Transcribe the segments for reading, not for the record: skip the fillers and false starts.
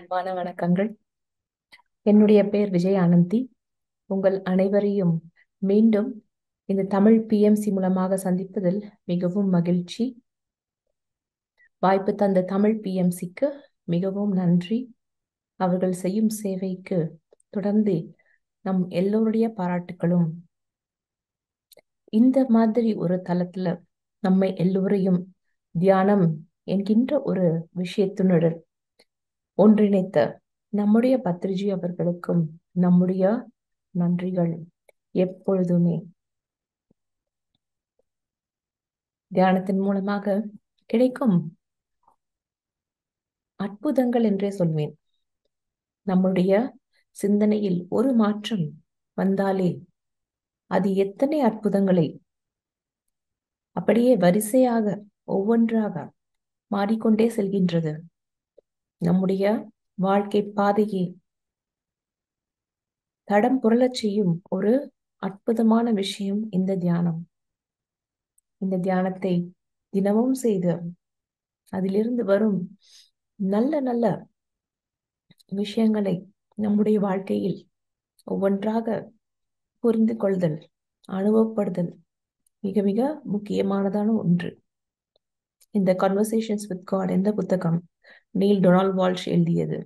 அன்பான வணக்கங்கள். என்னுடைய பெயர் விஜய் ஆனந்தி. உங்கள் அனைவரையும் மீண்டும் இந்த தமிழ் பிஎம்சி மூலமாக சந்திப்பதில் மிகவும் மகிழ்ச்சி. வாய்ப்பு தந்த தமிழ் பிஎம்சிக்கு மிகவும் நன்றி. அவர்கள் செய்யும் சேவைக்கு தொடர்ந்து நம் எல்லோருடைய பாராட்டுகளும். இந்த மாதிரி ஒரு தளத்துல நம்மை எல்லோரையும் தியானம் என்கின்ற ஒரு விஷயத்தினுடன் ஒன்றிணைத்த நம்முடைய பத்ரிஜி அவர்களுக்கும் நம்முடைய நன்றிகள் எப்பொழுதுமே. தியானத்தின் மூலமாக கிடைக்கும் அற்புதங்கள் என்றே சொல்வேன். நம்முடைய சிந்தனையில் ஒரு மாற்றம் வந்தாலே அது எத்தனை அற்புதங்களை அப்படியே வரிசையாக ஒவ்வொன்றாக மாறிக்கொண்டே செல்கின்றது. நம்முடைய வாழ்க்கை பாதையை தடம் புரளச் செய்யும் ஒரு அற்புதமான விஷயம் இந்த தியானம். இந்த தியானத்தை தினமும் செய்து அதிலிருந்து வரும் நல்ல நல்ல விஷயங்களை நம்முடைய வாழ்க்கையில் ஒவ்வொன்றாக புரிந்து கொள்தல், அனுபவப்படுதல் மிக மிக முக்கியமானதான ஒன்று. இந்த கன்வர்சேஷன்ஸ் வித் காட் என்ற புத்தகம் நீல் டொனால்ட் வால்ஷ் எழுதியது.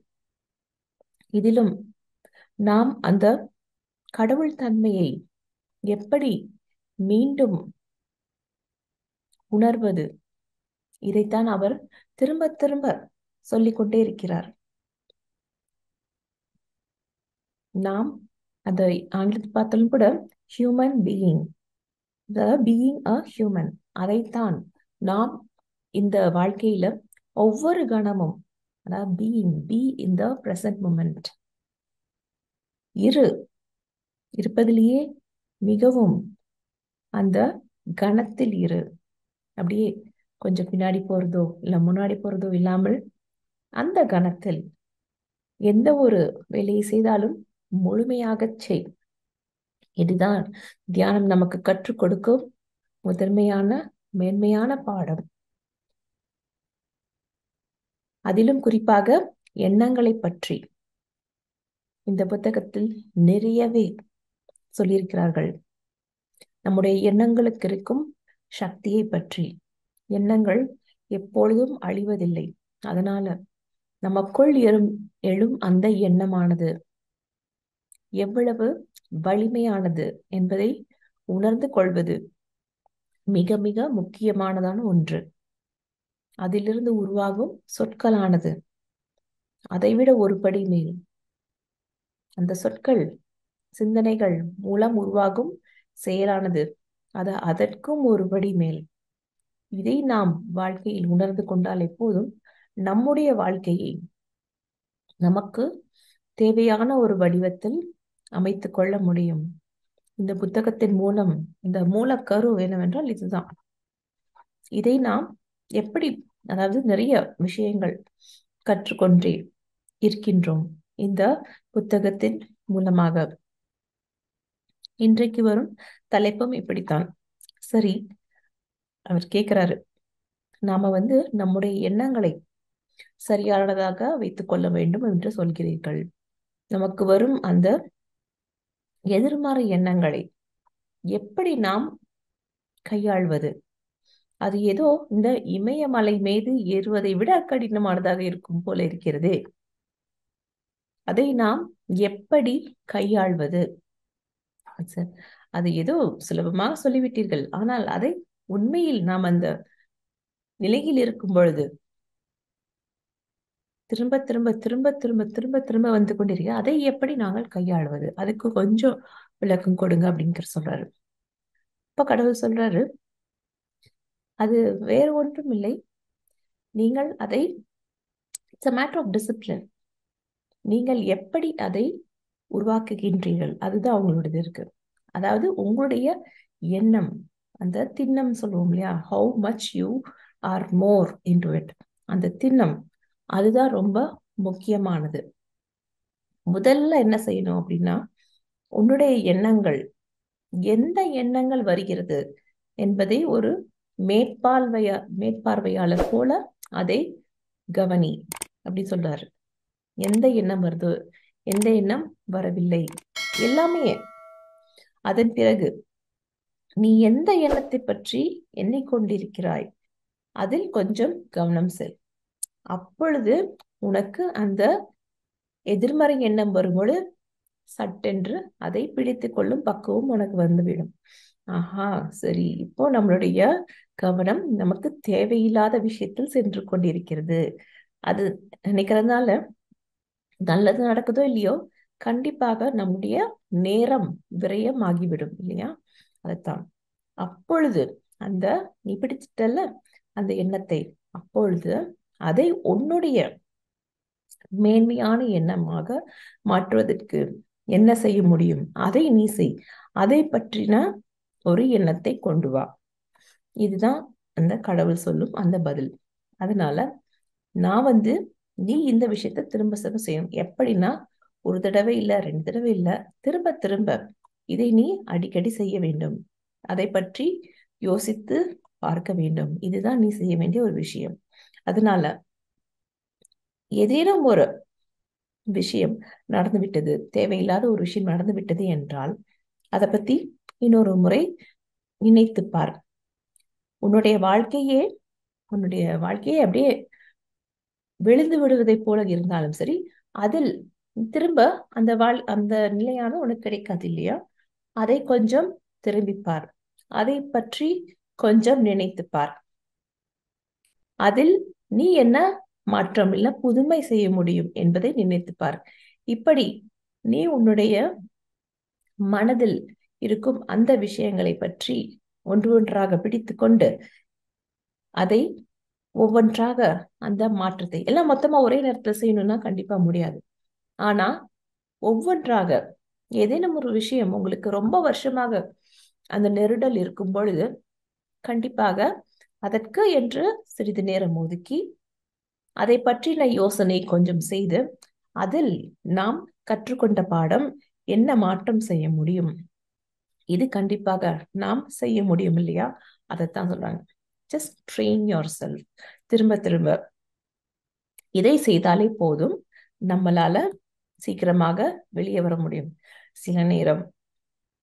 இதிலும் நாம் அந்த கடவுள் தன்மையை எப்படி மீண்டும் உணர்வது, இதைத்தான் அவர் திரும்ப திரும்ப சொல்லிக்கொண்டே இருக்கிறார். நாம் அந்த ஆங்கிலத்தில் பார்த்தாலும் கூட human being, the being a human, அதைத்தான் நாம் இந்த வாழ்க்கையில ஒவ்வொரு கணமும், அதாவது being, be in the present moment, இருப்பதிலேயே மிகவும் அந்த கணத்தில் அப்படியே கொஞ்சம் பின்னாடி போறதோ இல்ல முன்னாடி போறதோ இல்லாமல் அந்த கணத்தில் எந்த ஒரு வேலையை செய்தாலும் முழுமையாக செய். இதுதான் தியானம் நமக்கு கற்றுக் கொடுக்கும் முதன்மையான மேன்மையான பாடம். அதிலும் குறிப்பாக எண்ணங்களை பற்றி இந்த புத்தகத்தில் நிறையவே சொல்லியிருக்கிறார்கள். நம்முடைய எண்ணங்களுக்கு இருக்கும் சக்தியை பற்றி. எண்ணங்கள் எப்பொழுதும் அழிவதில்லை. அதனால நமக்குள் எழும் அந்த எண்ணமானது எவ்வளவு வலிமையானது என்பதை உணர்ந்து கொள்வது மிக மிக முக்கியமானதான ஒன்று. அதிலிருந்து உருவாகும் சொற்களானது அதைவிட ஒரு படி மேல். அந்த சொற்கள், சிந்தனைகள் மூலம் உருவாகும் செயலானது அது அதற்கும் ஒரு படி மேல். இதை நாம் வாழ்க்கையில் உணர்ந்து கொண்டால் எப்போதும் நம்முடைய வாழ்க்கையை நமக்கு தேவையான ஒரு வடிவத்தில் அமைத்துக் கொள்ள முடியும். இந்த புத்தகத்தின் மூலம் இந்த மூலக்கரு என்னவென்றால் இதுதான். இதை நாம் எப்படி, அதாவது நிறைய விஷயங்கள் கற்றுக்கொண்டே இருக்கின்றோம் இந்த புத்தகத்தின் மூலமாக. இன்றைக்கு வரும் தலைப்பும் இப்படித்தான். சரி, அவர் கேட்கிறாரு, நாம நம்முடைய எண்ணங்களை சரியானதாக வைத்துக் கொள்ள வேண்டும் என்று சொல்கிறீர்கள். நமக்கு வரும் அந்த எதிர்மறை எண்ணங்களை எப்படி நாம் கையாள்வது? அது ஏதோ இந்த இமயமலை மீது ஏறுவதை விட கடினமானதாக இருக்கும் போல இருக்கிறதே. அதை நாம் எப்படி கையாள்வது? அது ஏதோ சுலபமாக சொல்லிவிட்டீர்கள், ஆனால் அதை உண்மையில் நாம் அந்த நிலையில் இருக்கும் பொழுது திரும்ப திரும்ப திரும்ப திரும்ப திரும்ப திரும்ப வந்து கொண்டிருக்க, அதை எப்படி நாங்கள் கையாளுவது? அதுக்கு கொஞ்சம் விளக்கம் கொடுங்க அப்படிங்கிற சொல்றாரு. இப்ப கடவுள் சொல்றாரு, அது வேறு ஒன்றும் இல்லை, நீங்கள் அதை it's a matter of discipline. நீங்கள் எப்படி அதை உருவாக்குகின்றீர்கள் அதுதான் அவங்களோடது இருக்கு. அதாவது உங்களுடைய எண்ணம், அந்த திண்ணம் சொல்லுவோம் இல்லையா, how much you are more into it, அந்த திண்ணம் அதுதான் ரொம்ப முக்கியமானது. முதல்ல என்ன செய்யணும் அப்படின்னா, உன்னுடைய எண்ணங்கள், எந்த எண்ணங்கள் வருகிறது என்பதை ஒரு மேற்பார்வையாளர் போல அதை கவனி அப்படி சொல்றாரு. எந்த எண்ணம் வருது, எந்த எண்ணம் வரவில்லை, எல்லாமே. அதன் பிறகு நீ எந்த எண்ணத்தை பற்றி எண்ணிக்கொண்டிருக்கிறாய் அதில் கொஞ்சம் கவனம் செல். அப்பொழுது உனக்கு அந்த எதிர்மறை எண்ணம் வரும்பொழுது சட்டென்று அதை பிடித்து கொள்ளும் பக்குவம் உனக்கு வந்துவிடும். ஆஹா, சரி, இப்போ நம்மளுடைய கவனம் நமக்கு தேவையில்லாத விஷயத்தில் சென்று கொண்டிருக்கிறது. அது நினைக்கிறதுனால நல்லது நடக்குதோ இல்லையோ, கண்டிப்பாக நம்முடைய நேரம் விரயம் ஆகிவிடும் இல்லையா? அதைத்தான் அப்பொழுது அந்த நீ பிடிச்சிட்டல்ல அந்த எண்ணத்தை, அப்பொழுது அதை உன்னுடைய மேன்மையான எண்ணமாக மாற்றுவதற்கு என்ன செய்ய முடியும் அதை நீ செய். அதை பற்றின ஒரு எண்ணத்தை கொண்டு வா. இதுதான் அந்த கடவுள் சொல்லும் அந்த பதில். அதனால நான் நீ இந்த விஷயத்த திரும்ப திரும்ப செய்யணும். எப்படின்னா, ஒரு தடவை இல்ல, 2 தடவை இல்ல, திரும்ப திரும்ப இதை நீ அடிக்கடி செய்ய வேண்டும். அதை பற்றி யோசித்து பார்க்க வேண்டும். இதுதான் நீ செய்ய வேண்டிய ஒரு விஷயம். அதனால ஏதேனும் ஒரு விஷயம் நடந்துவிட்டது, தேவையில்லாத ஒரு விஷயம் நடந்துவிட்டது என்றால் அதை பத்தி இன்னொரு முறை நினைத்து பார். உன்னுடைய வாழ்க்கையே அப்படியே விழுந்து விடுவதை போல இருந்தாலும் சரி, அதில் திரும்ப அந்த நிலையான உனக்கு கிடைக்காது இல்லையா? அதை கொஞ்சம் திரும்பிப்பார், அதை பற்றி கொஞ்சம் நினைத்து பார். அதில் நீ என்ன மாற்றம் இல்ல புதுமை செய்ய முடியும் என்பதை நினைத்து பார். இப்படி நீ உன்னுடைய மனதில் இருக்கும் அந்த விஷயங்களை பற்றி ஒன்று ஒன்றாக பிடித்து கொண்டு அதை ஒவ்வொன்றாக அந்த மாற்றத்தை எல்லாம் மொத்தமா ஒரே நேரத்தில் செய்யணும்னா கண்டிப்பா முடியாது. ஆனா ஒவ்வொன்றாக ஏதேனும் ஒரு விஷயம் உங்களுக்கு ரொம்ப வருஷமாக அந்த நெருடல் இருக்கும் பொழுது கண்டிப்பாக அதற்கு என்று சிறிது நேரம் ஒதுக்கி அதை பற்றின யோசனை கொஞ்சம் செய்து அதில் நாம் கற்றுக்கொண்ட பாடம் என்ன மாற்றம் செய்ய முடியும், இது கண்டிப்பாக நாம் செய்ய முடியும் இல்லையா? அதைத்தான் சொல்றாங்க. Just train your self. திரும்ப திரும்ப இதை செய்தாலே போதும், நம்மளால சீக்கிரமாக வெளியே வர முடியும். சில நேரம்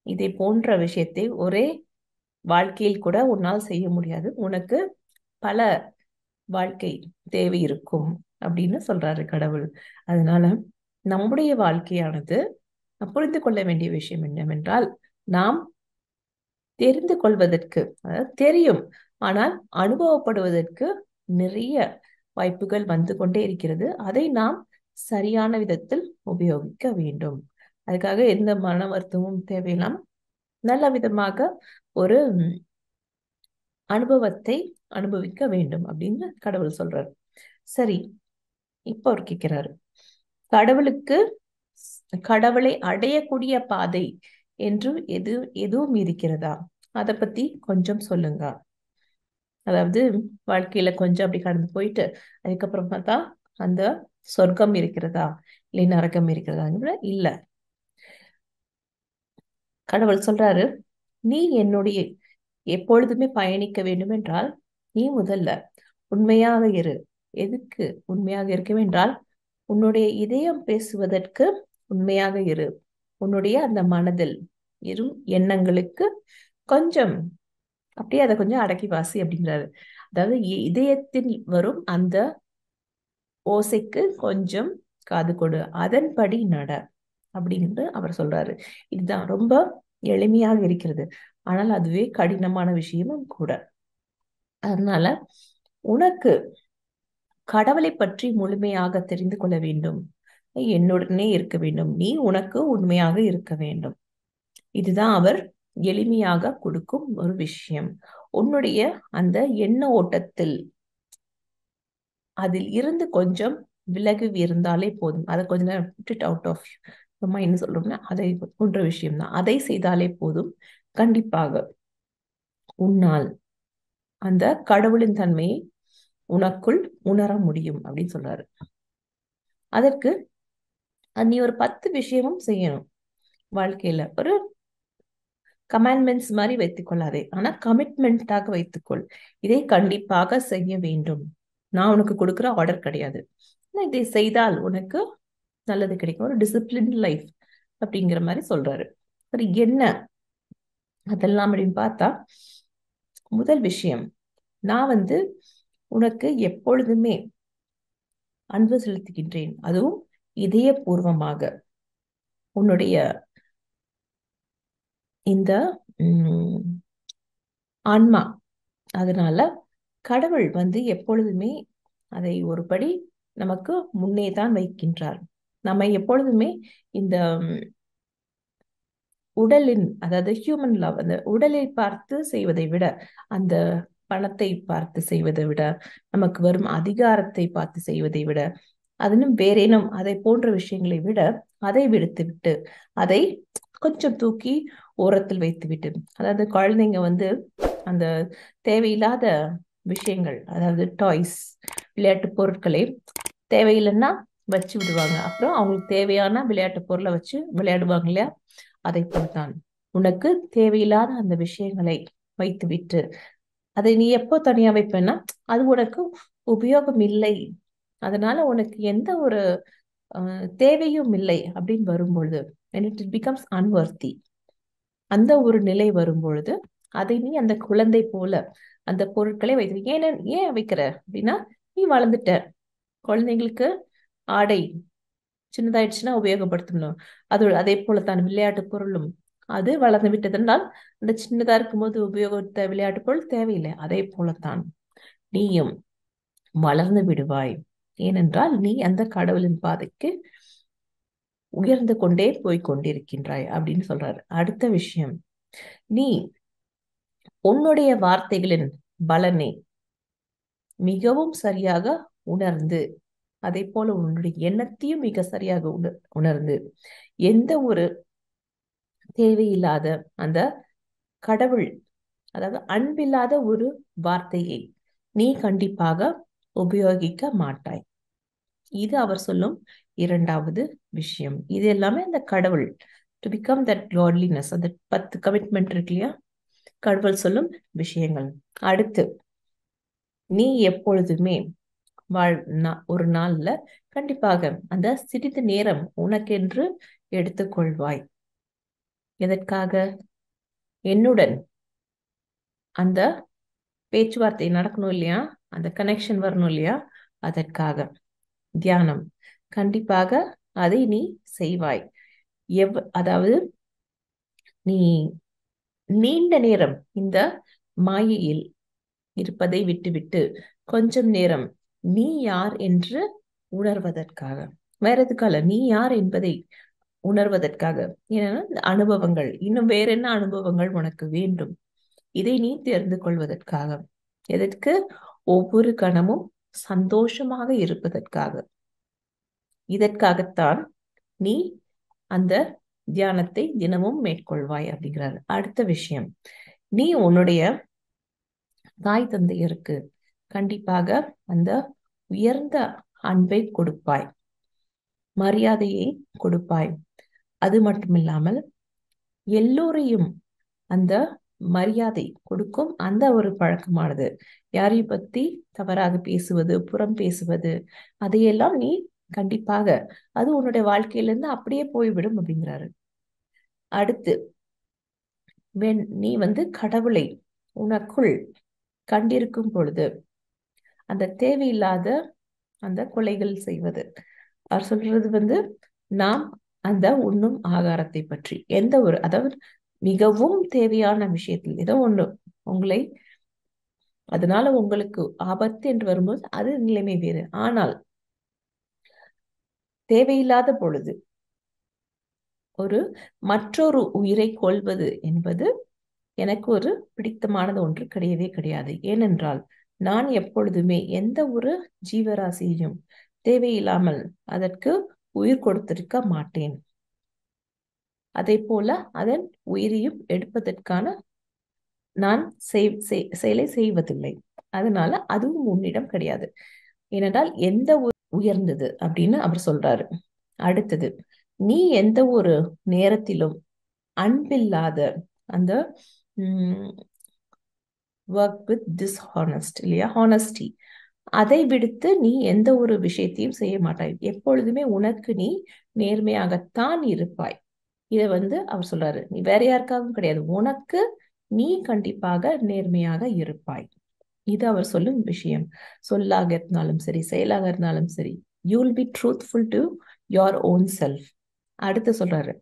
இதை போன்ற விஷயத்தை ஒரே வாழ்க்கையில் கூட உன்னால் செய்ய முடியாது, உனக்கு பல வாழ்க்கை தேவை இருக்கும் அப்படின்னு சொல்றாரு கடவுள். அதனால நம்முடைய வாழ்க்கையானது புரிந்து கொள்ள வேண்டிய விஷயம் என்னவென்றால், நாம் தெரிந்து கொள்வதற்கு, அதாவது தெரியும், ஆனால் அனுபவப்படுவதற்கு நிறைய வாய்ப்புகள் வந்து கொண்டே இருக்கிறது. அதை நாம் சரியான விதத்தில் உபயோகிக்க வேண்டும். அதுக்காக எந்த மன வருத்தமும் தேவையில்லாம் நல்ல விதமாக ஒரு அனுபவத்தை அனுபவிக்க வேண்டும் அப்படின்னு கடவுள் சொல்றாரு. சரி, இப்போ அவர் கேட்கிறாரு, கடவுளை அடையக்கூடிய பாதை என்று எதுவும் இருக்கிறதா? அதை பத்தி கொஞ்சம் சொல்லுங்க. அதாவது வாழ்க்கையில கொஞ்சம் அப்படி கடந்து போயிட்டு அதுக்கப்புறமா தான் அந்த சொர்க்கம் இருக்கிறதா இல்லை நரகம் இருக்கிறதா? இல்ல, கடவுள் சொல்றாரு, நீ என்னுடைய எப்பொழுதுமே பயணிக்க வேண்டும் என்றால் நீ முதல்ல உண்மையாக இரு. எதுக்கு உண்மையாக இருக்க வேண்டால், உன்னுடைய இதயம் பேசுவதற்கு உண்மையாக இரு. உன்னுடைய அந்த மனதில் இரும் எண்ணங்களுக்கு கொஞ்சம் அப்படியே அதை கொஞ்சம் அடக்கி வாசி அப்படிங்கிறாரு. அதாவது இதயத்தில் வரும் அந்த ஓசைக்கு கொஞ்சம் காது கொடு, அதன்படி நட அப்படின்னு அவர் சொல்றாரு. இதுதான் ரொம்ப எளிமையாக இருக்கிறது, ஆனால் அதுவே கடினமான விஷயமும் கூட. அதனால உனக்கு கடவுளை பற்றி முழுமையாக தெரிந்து கொள்ள வேண்டும், என்னுடனே இருக்க வேண்டும், நீ உனக்கு உண்மையாக இருக்க வேண்டும். இதுதான் அவர் எளிமையாக கொடுக்கும் ஒரு விஷயம். உன்னுடைய அந்த எண்ண ஓட்டத்தில் அதில் இருந்து கொஞ்சம் விலகு இருந்தாலே போதும். அதை கொஞ்ச நேரம் அவுட் ஆஃப் மைண்ட் சொல்றோம்னா அதை போன்ற விஷயம் தான். அதை செய்தாலே போதும், கண்டிப்பாக உன்னால் அந்த கடவுளின் தன்மையை உனக்குள் உணர முடியும் அப்படின்னு சொல்றாரு. அதற்கு நீ ஒரு 10 விஷயமும் செய்யணும். வாழ்க்கையில ஒரு கமாண்ட்மெண்ட்ஸ் மாதிரி வைத்துக் கொள்ளாதே, ஆனா கமிட்மெண்டாக வைத்துக்கொள். இதை கண்டிப்பாக செய்ய வேண்டும். நான் உனக்கு கொடுக்குற ஆர்டர் கிடையாது, இதை செய்தால் உனக்கு நல்லது கிடைக்கும், ஒரு டிசிப்ளின் லைஃப் அப்படிங்கிற மாதிரி சொல்றாரு. சரி, என்ன அதெல்லாம் அப்படின்னு பார்த்தா, முதல் விஷயம், நான் உனக்கு எப்பொழுதுமே அன்பு செலுத்துகின்றேன், அதுவும் இதயபூர்வமாக. உன்னுடைய இந்த ஆன்மா, அதனால கடவுள் எப்பொழுதுமே அதை ஒருபடி நமக்கு முன்னே தான் வைக்கின்றார். நம்ம எப்பொழுதுமே இந்த உடலின், அதாவது ஹியூமன் லவ், அந்த உடலை பார்த்து செய்வதை விட, அந்த பணத்தை பார்த்து செய்வதை விட, நமக்கு வரும் அதிகாரத்தை பார்த்து செய்வதை விட, அதனும் வேறேனும் அதை போன்ற விஷயங்களை விட, அதை விடுத்து விட்டு, அதை கொஞ்சம் தூக்கி ஓரத்தில் வைத்து விட்டு, அதாவது குழந்தைங்க அந்த தேவையில்லாத விஷயங்கள், அதாவது டாய்ஸ், விளையாட்டு பொருட்களை தேவையில்லைன்னா வச்சு விடுவாங்க. அப்புறம் அவங்களுக்கு தேவையான விளையாட்டு பொருளை வச்சு விளையாடுவாங்க இல்லையா? அதை போல்தான் உனக்கு தேவையில்லாத அந்த விஷயங்களை வைத்து விட்டு, அதை நீ எப்போ தனியா வைப்பேன்னா, அது உனக்கு உபயோகம் இல்லை, அதனால உனக்கு எந்த ஒரு தேவையும் இல்லை அப்படின்னு வரும்பொழுது, when it becomes unworthy, அந்த ஒரு நிலை வரும்பொழுது, அதை நீ அந்த குழந்தை போல அந்த பொருட்களை வைத்து, ஏன் வைக்கிற அப்படின்னா, நீ வளர்ந்துட்ட. குழந்தைங்களுக்கு ஆடை சின்னதாயிடுச்சுன்னா உபயோகப்படுத்தணும், அதே போலத்தான் விளையாட்டு பொருளும், அது வளர்ந்து விட்டதென்றால் அந்த சின்னதா இருக்கும்போது உபயோகித்த விளையாட்டு பொருள் தேவையில்லை. அதே போலத்தான் நீயும் வளர்ந்து விடுவாய், ஏனென்றால் நீ அந்த கடவுளின் பாதைக்கு உயர்ந்து கொண்டே போய் கொண்டிருக்கின்றாய் அப்படின்னு சொல்றாரு. அடுத்த விஷயம், நீ உன்னுடைய வார்த்தைகளின் பலனை மிகவும் சரியாக உணர்ந்து, அதே போல உன்னுடைய எண்ணத்தையும் மிக சரியாக உணர்ந்து, எந்த ஒரு தேவையில்லாத அந்த கடவுள், அதாவது அன்பில்லாத ஒரு வார்த்தையை நீ கண்டிப்பாக உபயோகிக்க மாட்டாய். இது அவர் சொல்லும் இரண்டாவது விஷயம். இது எல்லாமே அந்த கடவுள், டு பிகம் தட் காட்லினஸ், அந்த 10 கமிட்மெண்ட் இருக்கு இல்லையா, கடவுள் சொல்லும் விஷயங்கள். அடுத்து, நீ எப்பொழுதுமே ஒரு நாள்ல கண்டிப்பாக அந்த சிறிது நேரம் உனக்கென்று எடுத்துக்கொள்வாய். எதற்காக? என்னுடன் அந்த பேச்சுவார்த்தை நடக்கணும் இல்லையா, அந்த கனெக்ஷன் வரணும் இல்லையா, அதற்காக தியானம் கண்டிப்பாக அதை நீ செய்வாய். அதாவது நீ நீண்ட நேரம் இந்த மாயையில் இருப்பதை விட்டுவிட்டு கொஞ்சம் நேரம் நீ யார் என்று உணர்வதற்காக, வேற எதுக்காக, நீ யார் என்பதை உணர்வதற்காக. ஏன்னா அனுபவங்கள், இன்னும் வேற என்ன அனுபவங்கள் உனக்கு வேண்டும், இதை நீ தெரிந்து கொள்வதற்காக. எதற்கு? ஒவ்வொரு கணமும் சந்தோஷமாக இருப்பதற்காக. இதற்காகத்தான் நீ அந்த தியானத்தை தினமும் மேற்கொள்வாய் அப்படிங்கிறார். அடுத்த விஷயம், நீ உன்னுடைய தாய் தந்தையருக்கு கண்டிப்பாக அந்த உயர்ந்த அன்பை கொடுப்பாய், மரியாதையை கொடுப்பாய். அது மட்டுமில்லாமல் எல்லோரையும் அந்த மரியாதை கொடுக்கும் அந்த ஒரு பழக்கமானது, யாரையும் பத்தி தவறாக பேசுவது, புறம் பேசுவது, அதையெல்லாம் நீ கண்டிப்பாக, அது உன்னுடைய வாழ்க்கையிலிருந்து அப்படியே போய்விடும் அப்படிங்கிறாரு. அடுத்து, நீ கடவுளை உனக்குள் கண்டிருக்கும் பொழுது அந்த தேவையில்லாத அந்த கொலைகள் செய்வது, அவர் சொல்றது நாம் அந்த உண்ணும் ஆகாரத்தை பற்றி, எந்த ஒரு, அதாவது மிகவும் தேவையான விஷயத்தில் ஏதோ ஒண்ணு உங்களை, அதனால உங்களுக்கு ஆபத்து என்று வரும்போது அது நிலைமை வேறு. ஆனால் தேவையில்லாத பொழுது ஒரு மற்றொரு உயிரை கொல்வது என்பது எனக்கு ஒரு பிடித்தமானது ஒன்று கிடையவே கிடையாது. ஏனென்றால் நான் எப்பொழுதுமே எந்த ஒரு ஜீவராசியையும் தேவையில்லாமல் அதற்கு உயிர் கொடுத்திருக்க மாட்டேன். அதே போல அதன் உயிரையும் எடுப்பதற்கான நான் செயலை செய்வதில்லை. அதனால அதுவும் உன்னிடம் கிடையாது. ஏனென்றால் எந்த ஒரு உயர்ந்தது அப்படின்னு அவர் சொல்றாரு. அடுத்தது, நீ எந்த ஒரு நேரத்திலும் அன்பில்லாத அந்த ஒர்க் வித் டிஸ்ஹானஸ்ட் இல்லையா, ஹானஸ்டி, அதை விடுத்து நீ எந்த ஒரு விஷயத்தையும் செய்ய மாட்டாய். எப்பொழுதுமே உனக்கு நீ நேர்மையாகத்தான் இருப்பாய். இதை அவர் சொல்றாரு. நீ வேற யாருக்காகவும் கிடையாது, உனக்கு நீ கண்டிப்பாக நேர்மையாக இருப்பாய். இது அவர் சொல்லும் விஷயம். சொல்லாக இருந்தாலும் சரி, செயலாக இருந்தாலும் சரி, you will be truthful to your own self. அடுத்து சொல்றாரு,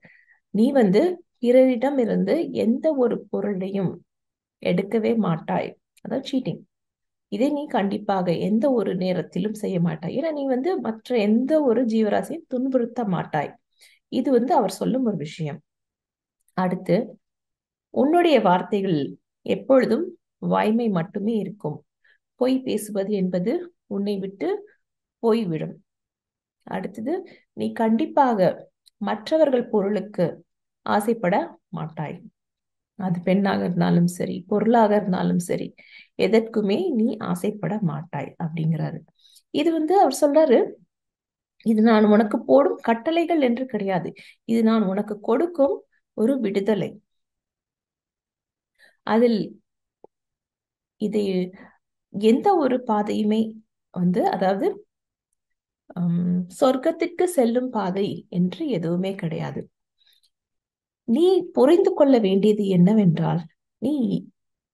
நீ பிறரிடம் இருந்து எந்த ஒரு பொருளையும் எடுக்கவே மாட்டாய். அதாவது சீட்டிங். இதை நீ கண்டிப்பாக எந்த ஒரு நேரத்திலும் செய்ய மாட்டாய். ஏன்னா நீ மற்ற எந்த ஒரு ஜீவராசியும் துன்புறுத்த மாட்டாய். இது அவர் சொல்லும் ஒரு விஷயம். அடுத்து, உன்னுடைய வார்த்தைகள் எப்பொழுதும் வாய்மை மட்டுமே இருக்கும். பொய் பேசுவது என்பது உன்னை விட்டு போய்விடும். அடுத்தது, நீ கண்டிப்பாக மற்றவர்கள் பொருளுக்கு ஆசைப்பட மாட்டாய். அது பெண்ணாக இருந்தாலும் சரி, பொருளாக இருந்தாலும் சரி, எதற்குமே நீ ஆசைப்பட மாட்டாய் அப்படிங்கிறாரு. இது அவர் சொல்றாரு, இது நான் உனக்கு போடும் கட்டளைகள் என்று கிடையாது, இது நான் உனக்கு கொடுக்கும் ஒரு விடுதலை. அதில் இது எந்த ஒரு பாதையுமே அதாவது சொர்க்கத்திற்கு செல்லும் பாதை என்று எதுவுமே கிடையாது. நீ புரிந்து கொள்ள வேண்டியது என்னவென்றால், நீ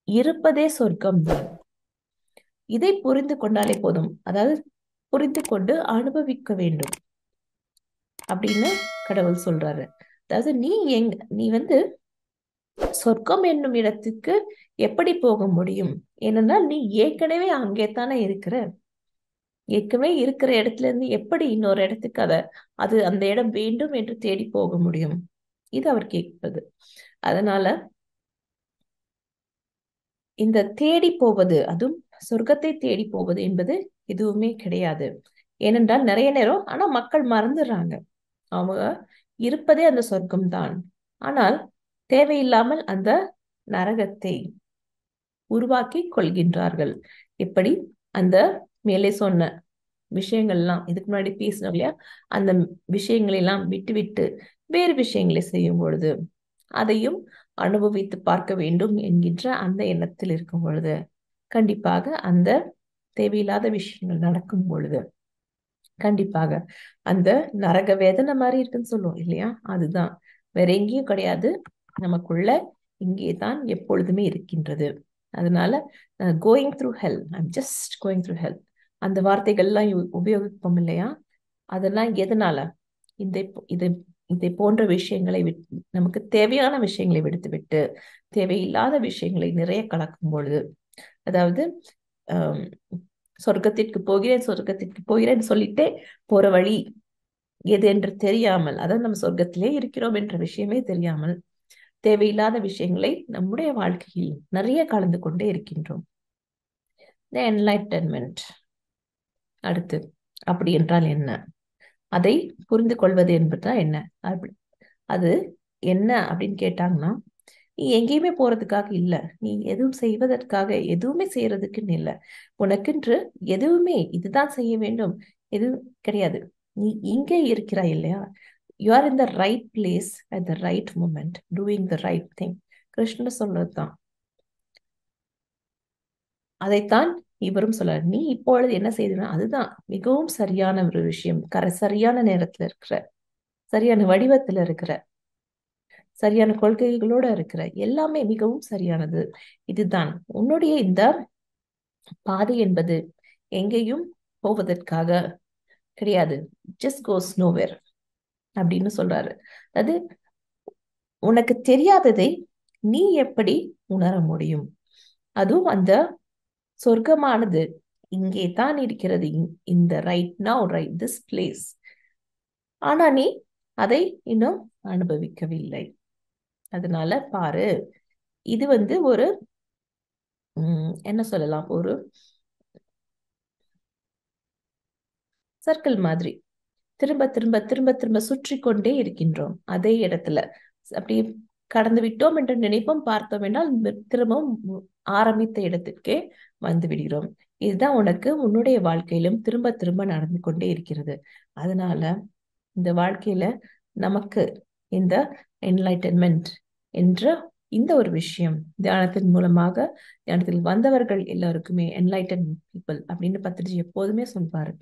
இருப்பதே சொர்க்கம்தான். இதை புரிந்து கொண்டாலே போதும். அதாவது புரிந்து கொண்டு அனுபவிக்க வேண்டும் அப்படின்னு கடவுள் சொல்றாரு. அதாவது நீ சொர்க்கம் என்னும் இடத்துக்கு எப்படி போக முடியும்? ஏனென்னா நீ ஏற்கனவே அங்கே தானே இருக்கிற. ஏற்கனவே இருக்கிற இடத்துல இருந்து எப்படி இன்னொரு இடத்துக்கு அது அந்த இடம் வேண்டும் என்று தேடி போக முடியும்? இது அவர் கேட்பது. அதனால இந்த தேடி போவது, அதுவும் சொர்க்கத்தை தேடி போவது என்பது எதுவுமே கிடையாது. ஏனென்றால் நிறைய நேரம் ஆனா மக்கள் மறந்துடுறாங்க, அவங்க இருப்பதே அந்த சொர்க்கம்தான். ஆனால் தேவையில்லாமல் அந்த நரகத்தை உருவாக்கி கொள்கின்றார்கள். எப்படி அந்த மேலே சொன்ன விஷயங்கள்லாம், இதுக்கு முன்னாடி பேசினோம் இல்லையா, அந்த விஷயங்களை எல்லாம் விட்டு விட்டு வேறு விஷயங்களை செய்யும் பொழுது, அதையும் அனுபவித்து பார்க்க வேண்டும் என்கின்ற அந்த எண்ணத்தில் இருக்கும் பொழுது, கண்டிப்பாக அந்த தேவையில்லாத விஷயங்கள் நடக்கும் பொழுது, கண்டிப்பாக அந்த நரக வேதனை மாதிரி இருக்குன்னு சொல்லுவோம் இல்லையா, அதுதான். வேற எங்கேயும் கிடையாது, நமக்குள்ள இங்கே தான் எப்பொழுதுமே இருக்கின்றது. அதனால going through hell, I'm just going through hell, அந்த வார்த்தைகள்லாம் உபயோகிப்போம் இல்லையா, அதெல்லாம் எதனால? இதை இதை இதை போன்ற விஷயங்களை நமக்கு தேவையான விஷயங்களை விடுத்துவிட்டு தேவையில்லாத விஷயங்களை நிறைய கலக்கும் பொழுது, அதாவது சொர்க்கத்திற்கு போகிறேன் சொல்லிட்டே போற வழி எது என்று தெரியாமல், அதாவது நம்ம சொர்க்கத்திலே இருக்கிறோம் என்ற விஷயமே தெரியாமல் தேவையில்லாத விஷயங்களை நம்முடைய வாழ்க்கையில் நிறைய கலந்து கொண்டே இருக்கின்றோம். The enlightenment. அடுத்து, அப்படி என்றால் என்ன? அதை புரிந்து கொள்வது என்பதுதான் என்ன? அது என்ன அப்படின்னு கேட்டாங்கன்னா, நீ எங்கேயுமே போறதுக்காக இல்ல, நீ எதுவும் செய்வதற்காக எதுவுமே செய்யறதுக்குன்னு இல்லை, உனக்கென்று எதுவுமே இதுதான் செய்ய வேண்டும் எதுவும் கிடையாது. நீ இங்கே இருக்கிறாய் இல்லையா, you are in the right place at the right moment doing the right thing. கிருஷ்ணர் சொன்னதுதான், அதைத்தான் இவரும் சொல்றாரு. நீ இப்பொழுது என்ன செய்தனா அதுதான் மிகவும் சரியான ஒரு விஷயம். சரியான நேரத்துல இருக்கிற, சரியான வடிவத்துல இருக்கிற, சரியான கொள்கைகளோட இருக்கிற, எல்லாமே மிகவும் சரியானது. இதுதான் உன்னுடைய இந்த பாதை என்பது எங்கேயும் போவதற்காக கிடையாது. ஜஸ்ட் கோஸ் நோவேர் அப்படின்னு சொல்றாரு. அது உனக்கு தெரியாததை நீ எப்படி உணர முடியும்? அதுவும் அந்த சொர்க்கமானது இங்கே தான் இருக்கிறது, இந்த right now, right this place. ஆனா நீ அதை இன்னும் அனுபவிக்கவில்லை. அதனால பாரு, இது ஒரு என்ன சொல்லலாம், ஒரு சர்க்கிள் மாதிரி திரும்ப திரும்ப திரும்ப திரும்ப சுற்றி கொண்டே இருக்கின்றோம் அதே இடத்துல. அப்படி கடந்து விட்டோம் என்று நினைப்போம், பார்த்தோம் என்றால் திரும்பவும் ஆரம்பித்த இடத்திற்கே வந்து விடுகிறோம். இதுதான் உனக்கு உன்னுடைய வாழ்க்கையிலும் திரும்ப திரும்ப நடந்து கொண்டே இருக்கிறது. அதனால இந்த வாழ்க்கையில நமக்கு இந்த என்லைட்டன்மெண்ட் என்ற இந்த ஒரு விஷயம் தியானத்தின் மூலமாக, தியானத்தில் வந்தவர்கள் எல்லாருக்குமே என்லைட்டன் பீப்புள் அப்படின்னு பத்திரிஜி எப்போதுமே சொல்வாரு.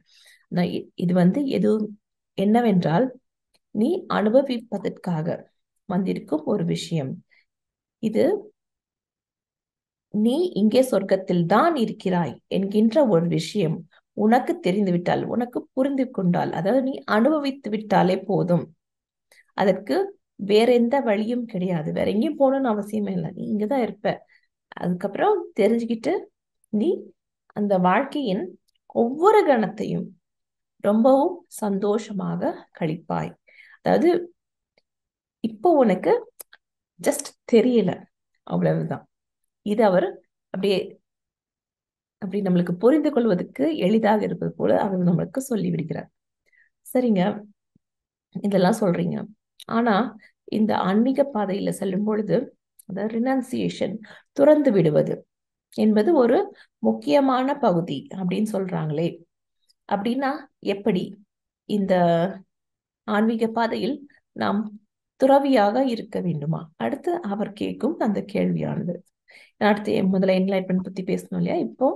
இது எதுவும் என்னவென்றால், நீ அனுபவிப்பதற்காக வந்திருக்கும் ஒரு விஷயம் இது. நீ இங்கே சொர்க்கத்தில் தான் இருக்கிறாய் என்கின்ற ஒரு விஷயம் உனக்கு தெரிந்துவிட்டால், உனக்கு புரிந்து கொண்டால், அதாவது நீ அனுபவித்து விட்டாலே போதும். அதற்கு வேற எந்த வழியும் கிடையாது. வேற எங்கேயும் போகணும்னு அவசியமே இல்லை. நீ இங்கதான் இருப்ப. அதுக்கப்புறம் தெரிஞ்சுக்கிட்டு நீ அந்த வாழ்க்கையின் ஒவ்வொரு கணத்தையும் ரொம்பவும் சந்தோஷமாக கழிப்பாய். அதாவது இப்போ உனக்கு ஜஸ்ட் தெரியல, அவ்வளவுதான். இது அவர் அப்படியே அப்படி நம்மளுக்கு புரிந்து கொள்வதற்கு எளிதாக இருப்பது போல அவர் நம்மளுக்கு சொல்லி விடுகிறார். சரிங்க, இதெல்லாம் சொல்றீங்க. ஆனா இந்த ஆன்மீக பாதையில செல்லும் பொழுது, அதாவது ரினன்சியேஷன், துறந்து விடுவது என்பது ஒரு முக்கியமான பகுதி அப்படின்னு சொல்றாங்களே. அப்படின்னா எப்படி இந்த ஆன்மீக பாதையில் நாம் துறவியாக இருக்க வேண்டுமா? அடுத்து அவர் கேட்கும் அந்த கேள்வியானது. அடுத்து முதல்ல என்லைட்மெண்ட் பத்தி பேசணும் இல்லையா, இப்போ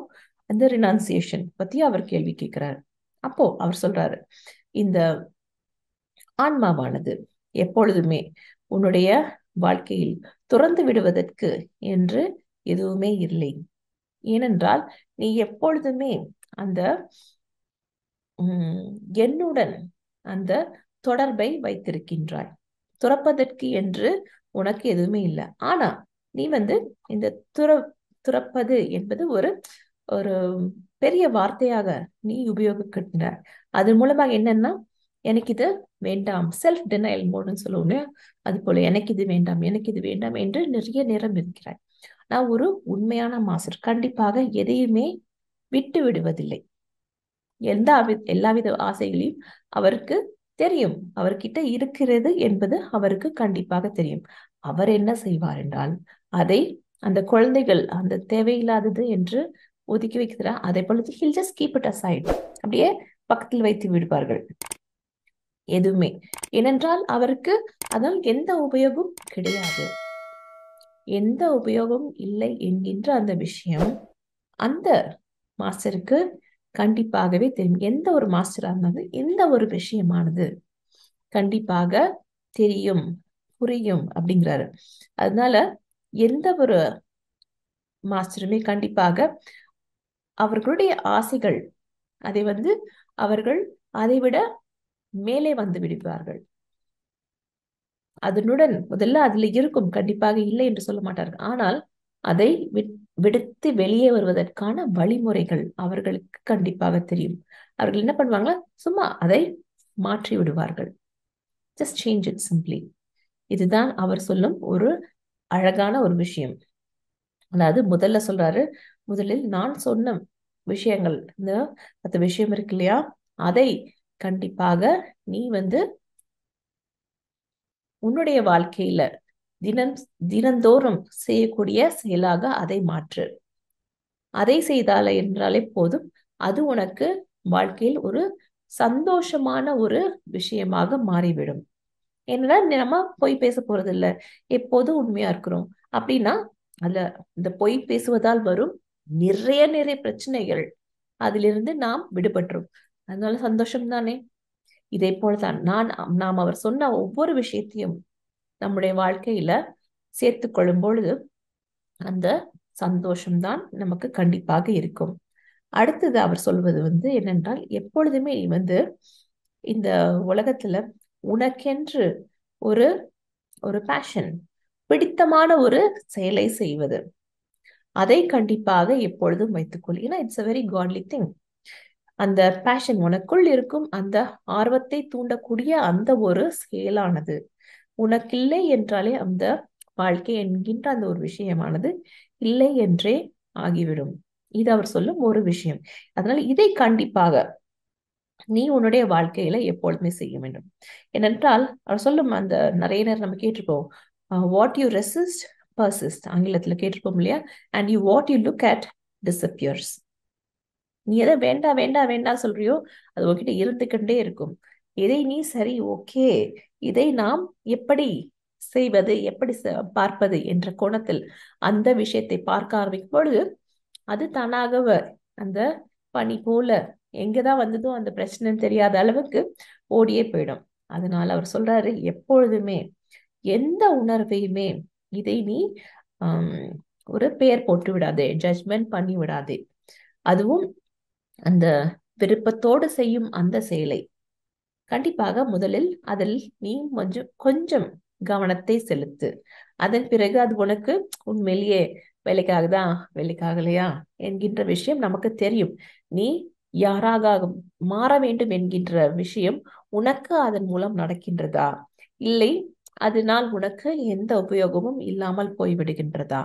அந்த ரினன்சியேஷன் பத்தி அவர் கேள்வி கேட்கிறார். அப்போ அவர் சொல்றாரு, இந்த ஆன்மாவானது எப்பொழுதுமே உன்னுடைய வாழ்க்கையில் துறந்து விடுவதற்கு என்று எதுவுமே இல்லை. ஏனென்றால் நீ எப்பொழுதுமே அந்த என்னுடன் அந்த தொடர்பை வைத்திருக்கின்றாய். துறப்பதற்கு என்று உனக்கு எதுவுமே இல்லை. ஆனா நீ இந்த துறப்பது என்பது ஒரு ஒரு பெரிய வார்த்தையாக நீ உபயோகிக்கின்ற. அதன் மூலமாக என்னன்னா, எனக்கு இது வேண்டாம், செல்ஃப் டினையல் மோடுன்னு சொல்லுவோம். அது போல எனக்கு இது வேண்டாம், எனக்கு இது வேண்டாம் என்று நிறைய நேரம் இருக்கிறாய். நான் ஒரு உண்மையான மாஸ்டர் கண்டிப்பாக எதையுமே விட்டு விடுவதில்லை. எல்லாவித ஆசைகளையும் அவருக்கு தெரியும். அவர்கிட்ட இருக்கிறது என்பது அவருக்கு கண்டிப்பாக தெரியும். அவர் என்ன செய்வார் என்றால், அதை அந்த குழந்தைகள் அந்த தேவையில்லாதது என்று ஒதுக்கி வைக்கிறார். அதை பொழுது he'll just keep it aside, அப்படியே பக்கத்தில் வைத்து விடுவார்கள். எதுவுமே, ஏனென்றால் அவருக்கு அதனால் எந்த உபயோகம் கிடையாது. எந்த உபயோகம் இல்லை என்கின்ற அந்த விஷயம் அந்த மாஸ்டருக்கு கண்டிப்பாகவே தெரியும். எந்த ஒரு மாஸ்டரா இருந்தாலும் எந்த ஒரு விஷயமானது கண்டிப்பாக தெரியும், புரியும் அப்படிங்கிறாரு. அதனால எந்த ஒரு மாஸ்டருமே கண்டிப்பாக அவர்களுடைய ஆசைகள் அதை அவர்கள் அதைவிட மேலே வந்து விடுவார்கள். அதனுடன் முதல்ல அதுல இருக்கும், கண்டிப்பாக இல்லை என்று சொல்ல மாட்டார்கள். ஆனால் அதை விடுத்து வெளியே வருவதற்கான வழிமுறைகள் அவர்களுக்கு கண்டிப்பாக தெரியும். அவர்கள் என்ன பண்ணுவாங்க, சும்மா அதை மாற்றி விடுவார்கள். Just change it simply. இதுதான் அவர் சொல்லும் ஒரு அழகான ஒரு விஷயம். அதாவது முதல்ல சொல்றாரு, முதலில் நான் சொன்ன விஷயங்கள், இந்த 10 விஷயம் இருக்கு இல்லையா, அதை கண்டிப்பாக நீ உன்னுடைய வாழ்க்கையில தினந்தோறும் செய்யக்கூடிய செயலாக அதை மாற்று. அதை செய்தாலே என்றாலே போதும், அது உனக்கு வாழ்க்கையில் ஒரு சந்தோஷமான ஒரு விஷயமாக மாறிவிடும். ஏன்னா நம்ம பொய் பேச போறது இல்லை, எப்போதும் உண்மையா இருக்கிறோம் அப்படின்னா அதுல இந்த பொய் பேசுவதால் வரும் நிறைய நிறைய பிரச்சனைகள், அதிலிருந்து நாம் விடுபட்டுரும். அதனால சந்தோஷம் தானே. இதே போலதான் நாம் அவர் சொன்ன ஒவ்வொரு விஷயத்தையும் நம்முடைய வாழ்க்கையில சேர்த்து கொள்ளும் பொழுது அந்த சந்தோஷம்தான் நமக்கு கண்டிப்பாக இருக்கும். அடுத்தது அவர் சொல்வது என்னென்றால், எப்பொழுதுமே நீ இந்த உலகத்துல உனக்கென்று ஒரு ஒரு பேஷன், பிடித்தமான ஒரு செயலை செய்வது, அதை கண்டிப்பாக எப்பொழுதும் வைத்துக்கொள். ஏன்னா இட்ஸ் அ வெரி காட்லி திங். அந்த பேஷன் உனக்குள் இருக்கும் அந்த ஆர்வத்தை தூண்டக்கூடிய அந்த ஒரு செயலானது உனக்கில்லை என்றாலே அந்த வாழ்க்கை என்கின்ற அந்த ஒரு விஷயமானது இல்லை என்றே ஆகிவிடும். இது அவர் சொல்லும் ஒரு விஷயம். அதனால இதை கண்டிப்பாக நீ உன்னுடைய வாழ்க்கையில எப்பொழுதுமே செய்ய வேண்டும். ஏனென்றால் அவர் சொல்லும் அந்த நிறைய நேரம் நம்ம கேட்டிருப்போம், வாட் யூ ரெசிஸ்ட் பர்சிஸ்ட், ஆங்கிலத்துல கேட்டிருப்போம் இல்லையா, and you what you look at disappears. நீ எதை வேண்டாம் வேண்டாம் வேண்டாம் சொல்றியோ அது உன்கிட்ட இருந்துகிட்டே இருக்கும். எதை நீ சரி ஓகே, இதை நாம் எப்படி செய்வது, எப்படி பார்ப்பது என்ற கோணத்தில் அந்த விஷயத்தை பார்க்க ஆரம்பிக்கும் பொழுது அது தானாக அந்த பனி போல எங்கதான் வந்ததோ அந்த பிரச்சனைன்னு தெரியாத அளவுக்கு ஓடியே போயிடும். அதனால அவர் சொல்றாரு, எப்பொழுதுமே எந்த உணர்வையுமே இதை நீ ஆஹ் ஒரு பெயர் போட்டு விடாதே, ஜட்ஜ்மெண்ட் பண்ணி விடாதே. அதுவும் அந்த விருப்பத்தோடு செய்யும் அந்த செயலை கண்டிப்பாக முதலில் அதில் நீ கொஞ்சம் கொஞ்சம் கவனத்தை செலுத்து. அதன் பிறகு அது உனக்கு உண்மையிலேயே வேலைக்காகுதா வேலைக்காகலையா என்கின்ற விஷயம் நமக்கு தெரியும். நீ யாராக மாற வேண்டும் என்கின்ற விஷயம் உனக்கு அதன் மூலம் நடக்கின்றதா, இல்லை அதனால் உனக்கு எந்த உபயோகமும் இல்லாமல் போய்விடுகின்றதா,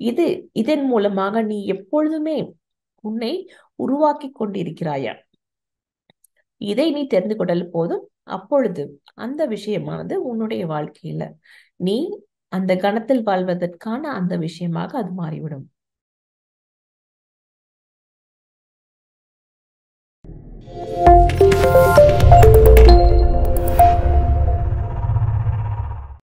இது இதன் மூலமாக நீ எப்பொழுதுமே உன்னை உருவாக்கி கொண்டிருக்கிறாயா, இதை நீ தெரிந்து கொண்டல் போதும். அப்பொழுது அந்த விஷயமானது உன்னுடைய வாழ்க்கையில நீ அந்த கணத்தில் வாழ்வதற்கான அந்த விஷயமாக அது மாறிவிடும்.